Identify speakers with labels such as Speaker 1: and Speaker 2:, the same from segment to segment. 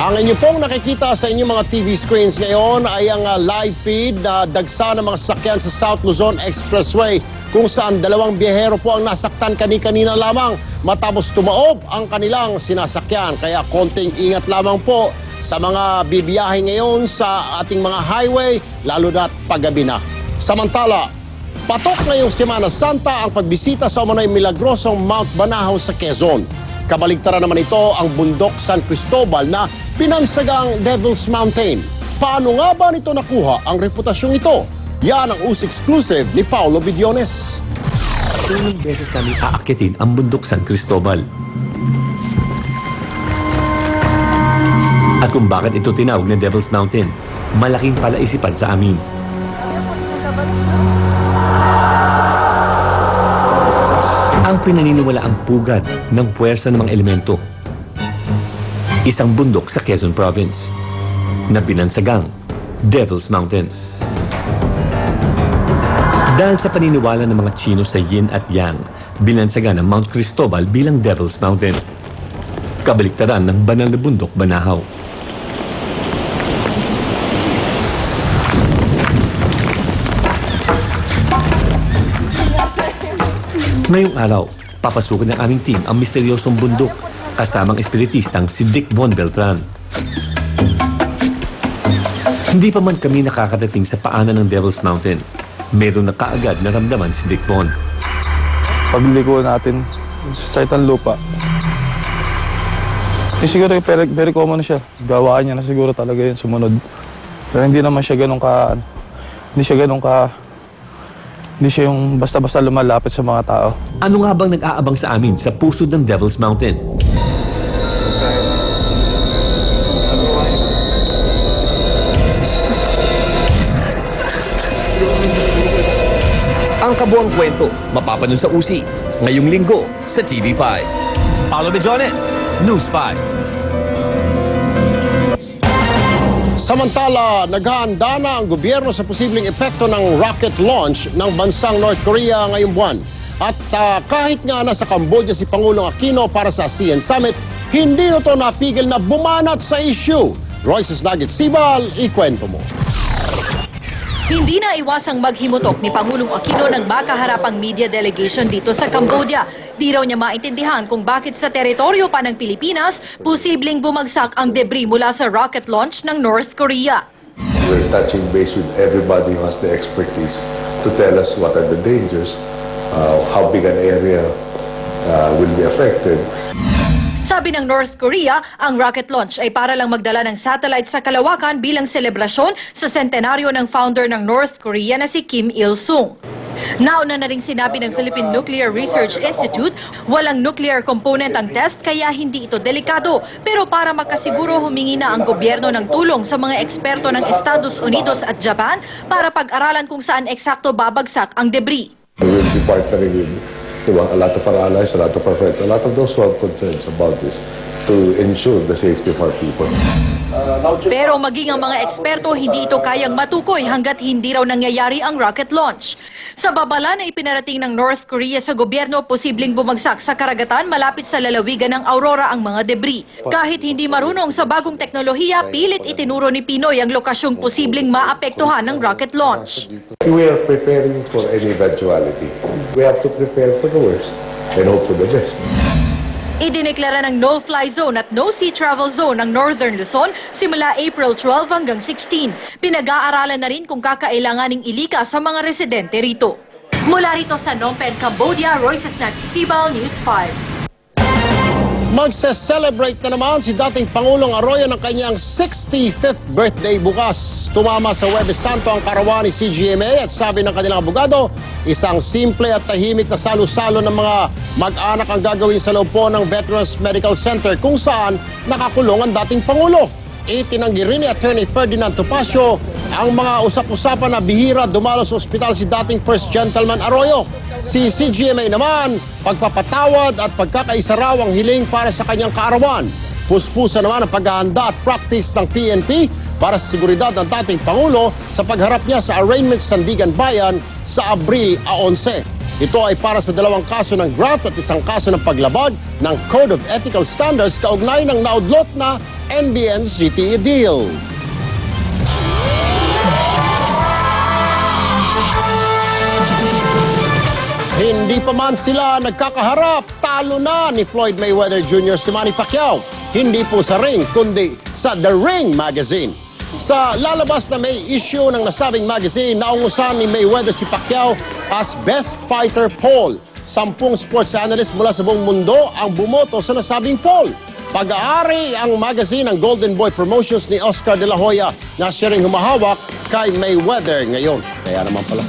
Speaker 1: Ang inyo pong nakikita sa inyong mga TV screens ngayon ay ang live feed na dagsa ng mga sasakyan sa South Luzon Expressway kung saan dalawang biyahero po ang nasaktan kani-kanina lamang matapos tumaob ang kanilang sinasakyan. Kaya konting ingat lamang po sa mga bibiyahe ngayon sa ating mga highway, lalo na't paggabi na. Samantala, patok ngayong Semana Santa ang pagbisita sa umano'y milagrosong Mount Banahaw sa Quezon. Kabaligtaran naman ito ang bundok San Cristobal na pinansagang Devil's Mountain. Paano nga ba nito nakuha ang reputasyong ito? Yan ang US exclusive ni Paulo Vidiones.
Speaker 2: Ilang beses namin aakyatin ang bundok San Cristobal. At kung bakit ito tinawag na Devil's Mountain, malaking palaisipan sa amin. Ang pinaniniwalaang pugad ng puwersa ng mga elemento. Isang bundok sa Quezon Province na binansagang Devil's Mountain. Dahil sa paniniwala ng mga Chino sa Yin at Yang, binansagan ng Mount Cristobal bilang Devil's Mountain. Kabaliktaran ng banal na bundok Banahaw. Ngayong araw, papasukin ng aming team ang misteryosong bundok kasamang espiritistang si Dick Von Beltran. Hindi pa man kami nakakadating sa paanan ng Devil's Mountain, meron na kaagad naramdaman si Dick Von.
Speaker 3: Pagliko natin sa itang lupa, siguro very common siya. Gawaan niya na siguro talaga yun sumunod. Pero hindi naman siya ganun ka, hindi siya yung basta-basta lumalapit sa mga tao.
Speaker 2: Ano nga bang nag-aabang sa amin sa pusod ng Devil's Mountain? Ang kabuang kwento, mapapanood sa USI, ngayong linggo sa TV5. Paulo Vidiones, News 5.
Speaker 1: Samantala, naghahanda na ang gobyerno sa posibleng epekto ng rocket launch ng bansang North Korea ngayong buwan. At kahit nga nasa Cambodia si Pangulong Aquino para sa ASEAN Summit, hindi nito napigil na bumanat sa issue. Royces Nugget Sibal, ikwento mo.
Speaker 4: Hindi na iwasang maghimutok ni Pangulong Aquino ng makaharapang media delegation dito sa Cambodia. Di raw niya maintindihan kung bakit sa teritoryo pa ng Pilipinas, posibleng bumagsak ang debris mula sa rocket launch ng North Korea.
Speaker 5: We're touching base with everybody who has the expertise to tell us what are the dangers, how big an area will be affected.
Speaker 4: Sabi ng North Korea, ang rocket launch ay para lang magdala ng satellite sa kalawakan bilang selebrasyon sa sentenaryo ng founder ng North Korea na si Kim Il-sung. Nauna na ring sinabi ng Philippine Nuclear Research Institute, walang nuclear component ang test kaya hindi ito delikado. Pero para makasiguro humingi na ang gobyerno ng tulong sa mga eksperto ng Estados Unidos at Japan para pag-aralan kung saan eksakto babagsak ang debris.
Speaker 5: We will be partnering with a lot of our allies, a lot of our friends, a lot of those who have concerns about this to ensure the safety of our people.
Speaker 4: Pero maging ang mga eksperto, hindi ito kayang matukoy hanggat hindi raw nangyayari ang rocket launch. Sa babala na ipinarating ng North Korea sa gobyerno, posibleng bumagsak sa karagatan malapit sa lalawigan ng Aurora ang mga debris. Kahit hindi marunong sa bagong teknolohiya, pilit itinuro ni Pinoy ang lokasyong posibleng maapektuhan ng rocket launch.
Speaker 5: We are preparing for any eventuality. We have to prepare for the worst and hope for the best.
Speaker 4: Idineklara ng no-fly zone at no-sea travel zone ng Northern Luzon simula April 12 hanggang 16. Pinag-aaralan na rin kung kakailanganing ilika sa mga residente rito. Mula rito sa Phnom Penh, Cambodia, Royces Nugget Sibal, News 5.
Speaker 1: Magse-celebrate na naman si dating Pangulong Arroyo ng kanyang 65th birthday bukas. Tumama sa Huwebes Santo ang karawan ni CGMA at sabi ng kanilang abogado, isang simple at tahimik na salo-salo ng mga mag-anak ang gagawin sa loob po ng Veterans Medical Center kung saan nakakulong ang dating Pangulo. Itinanggi rin ni Attorney Ferdinand Topacio ang mga usap-usapan na bihira dumalo sa ospital si dating First Gentleman Arroyo. Si CGMA naman, pagpapatawad at pagkakaisa raw ang hiling para sa kanyang kaarawan. Puspusa naman ang paghahanda at practice ng PNP para sa seguridad ng dating Pangulo sa pagharap niya sa arraignment sa Sandigan Bayan sa Abril 11. Ito ay para sa 2 kaso ng graft at 1 kaso ng paglabag ng Code of Ethical Standards kaugnay ng naudlot na NBN-CTE deal. Hindi pa man sila nagkakaharap, talo na ni Floyd Mayweather Jr. si Manny Pacquiao. Hindi po sa ring, kundi sa The Ring Magazine. Sa lalabas na may issue ng nasabing magazine, naungusan ni Mayweather si Pacquiao as Best Fighter poll. 10 sports analyst mula sa buong mundo ang bumoto sa nasabing poll. Pag-aari ang magazine ng Golden Boy Promotions ni Oscar De La Hoya na siya ring humahawak kay Mayweather ngayon. Kaya naman pala.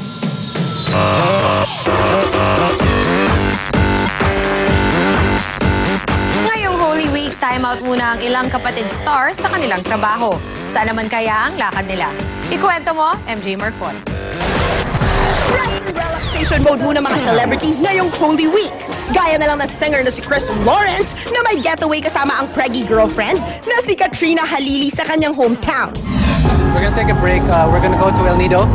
Speaker 6: Ngayong Holy Week, time out muna ang ilang kapatid stars sa kanilang trabaho. Saan naman kaya ang lakad nila? Ikuwento mo, MJ Marfon.
Speaker 7: Rest and relaxation mode muna mga celebrity ngayong Holy Week. Gaya na lang ng singer na si Chris Lawrence na may getaway kasama ang preggy girlfriend na si Katrina Halili sa kanyang hometown.
Speaker 8: We're gonna take a break. We're gonna go to El Nido.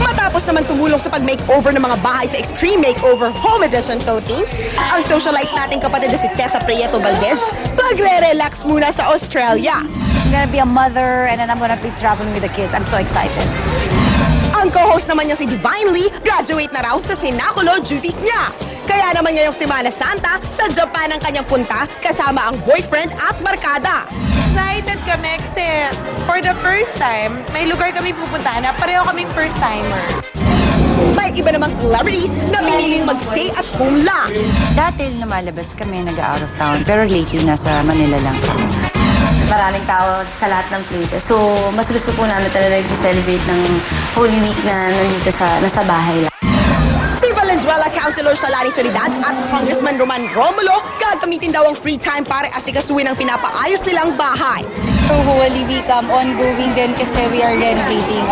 Speaker 7: Matapos naman tumulong sa pag-makeover ng mga bahay sa Extreme Makeover Home Edition Philippines, ang socialite nating kapatid na si Tessa Prieto Valdez, magre-relax muna sa Australia.
Speaker 9: I'm gonna be a mother and then I'm gonna be traveling with the kids. I'm so excited.
Speaker 7: Ang co-host naman niya si Divinely, graduate na raw sa sinakulo duties niya. Kaya naman ngayong Semana Santa, sa Japan ang kanyang punta kasama ang boyfriend at barkada.
Speaker 10: Excited kami kasi for the first time, may lugar kami pupuntahan na pareho kaming first-timer.
Speaker 7: May iba namang celebrities na piniling magstay at home lang.
Speaker 9: Dati lumalabas kami, nag-out of town. Pero lately, nasa Manila lang kami.
Speaker 6: Maraming tao sa lahat ng places. So, mas gusto po namin talaga nag-celebrate ng Holy Week na nandito nasa bahay lang.
Speaker 7: Si Valenzuela Councilor Shalani Soledad at Congressman Roman Romulo gagamitin daw ang free time para asikasuhin ang pinapaayos nilang bahay.
Speaker 9: So, Holy Week, ongoing din kasi we are renovating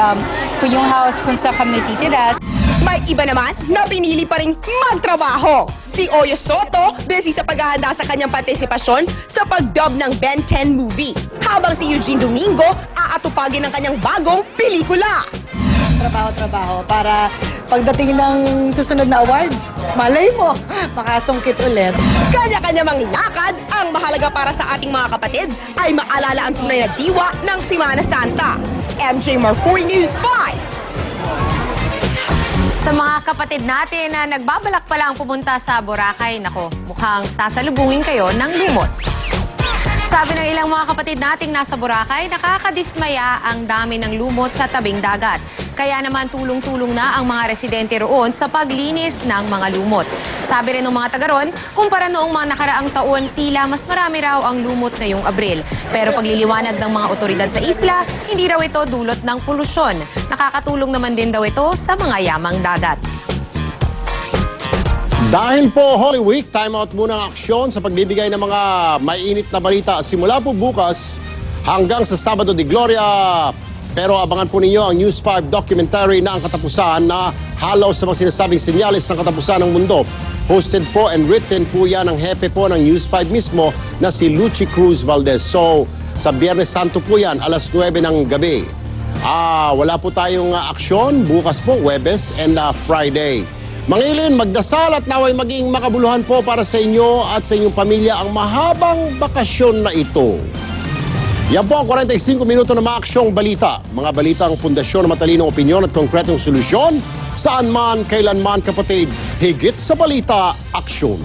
Speaker 9: kung yung house kung saan kami titira.
Speaker 7: May iba naman na pinili pa rin magtrabaho. Si Oyo Soto, busy sa paghahanda sa kanyang partisipasyon sa pag-dub ng Ben 10 movie. Habang si Eugene Domingo, aatupagin ang kanyang bagong pelikula.
Speaker 9: Trabaho para pagdating ng susunod na awards, malay mo, makasungkit ulit.
Speaker 7: Kanya-kanya mang lakad, ang mahalaga para sa ating mga kapatid ay maalala ang tunay na diwa ng Semana Santa. MJ Marfori News 5.
Speaker 6: Sa mga kapatid natin na nagbabalak pa lang pumunta sa Boracay, nako, mukhang sasalubungin kayo ng lumot. Sabi ng ilang mga kapatid nating nasa Boracay, nakakadismaya ang dami ng lumot sa tabing dagat. Kaya naman tulong-tulong na ang mga residente roon sa paglinis ng mga lumot. Sabi rin ng mga taga ron, kumpara noong mga nakaraang taon, tila mas marami raw ang lumot ngayong Abril. Pero pagliliwanag ng mga otoridad sa isla, hindi raw ito dulot ng polusyon. Nakakatulong naman din daw ito sa mga yamang dagat.
Speaker 1: Dahil po Holy Week, time out muna ang aksyon sa pagbibigay ng mga mainit na balita simula po bukas hanggang sa Sabado de Gloria. Pero abangan po ninyo ang News 5 documentary na ang katapusan na halaw sa mga sinasabing sinyalis ng katapusan ng mundo. Hosted po and written po yan ang hepe po ng News 5 mismo na si Lucy Cruz Valdez. So, sa Biyernes Santo po yan, alas 9 ng gabi. Wala po tayong aksyon. Bukas po, Huwebes and Friday. Mangilin, magdasal at naway maging makabuluhan po para sa inyo at sa inyong pamilya ang mahabang bakasyon na ito. Yan po ang 45 minuto na maaksyong balita. Mga balitang pundasyon ng matalinong opinyon at konkretong solusyon. Saan man, kailan man kapatid, higit sa balita, aksyon.